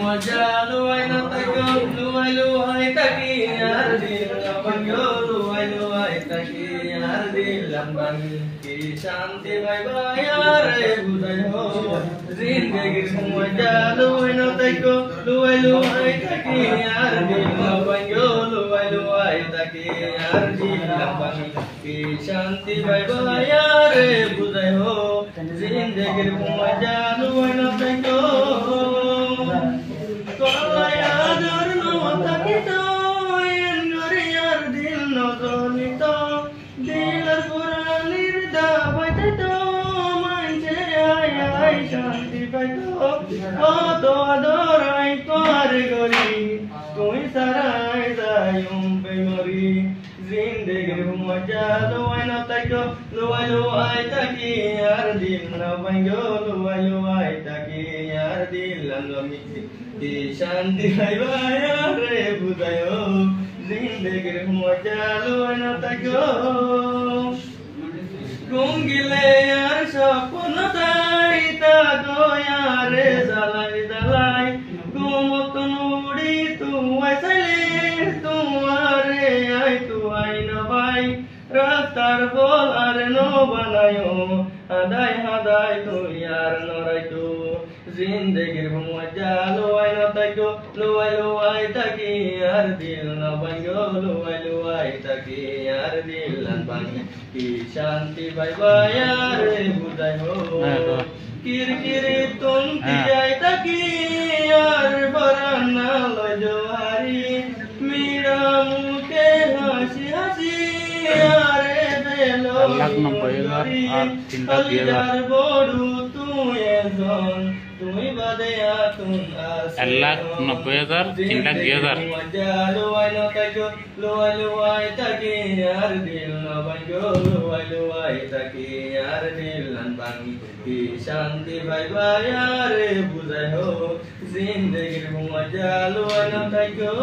মজা লুয়াই না তাকো লুয়াই লুয়াই তাকি আর দিল ভাঙ্গো লুয়াই লুয়াই তাকি আর দিলাম ভাঙ্গি কি শান্তি ভাই ভাই আরে বুঝাই হো জিন্দেগির মজা লুয়াই না তাকো লুয়াই লুয়াই তাকি আর দিল ভাঙ্গো লুয়াই লুয়াই তাকি আর দিলাম ভাঙ্গি কি শান্তি ভাই ভাই আরে বুঝাই হো জিন্দেগির মজা লুয়াই না তাকো শান্তি পাইতো কত আদরাই তোর গরি তুই সারাই যায়ুম বেমরি জিন্দেগির মজা লুয়াই না তাকো লুয়াই লুয়াই তাকি আর দিল না ভাঙ্গো লুয়াই লুয়াই তাকি আর দিল না কি শান্তি পাইবা রে বুঝায়ো জিন্দেগির মজা লুয়াই না তাকো ঘুম গিলে আর স্বপ্ন তাই তা গোয়ারে জ্বালাই জ্বালাই ঘুমত নুড়ি তুই চাইলে তোমারে আই তুই না ভাই রাস্তার বল আর নো বানায়ো হাদাই হাদাই তুই আর নরাইতো জিন্দেগির মজা লুয়াই না তাকো লুয়াই লুয়াই তাকি আর দিল না ভাঙ্গো লুয়াই লুয়াই তাকি আর দিল না ভাঙ্গি কি শান্তি ভাই ভাই আরে বুঝাই হো কিরকিরে তুমকি যাই তাকি আর বরানা লয় জোহারি মিরা মুখে হাসি হাসি আরে বেলো 1,90,000 বড়ু তুই এজন তুই বাদে আতুন 1,90,000 3,02,000 মজা লুয়াই না তাকো লুয়াই লুয়াই তাকি আর দিল না ভাঙ্গো লুয়াই লুয়াই তাকি আর দিল না ভাঙ্গি কি শান্তি ভাই ভাই আরে বুঝাই হো জিন্দেগির মজা লুয়াই না তাকো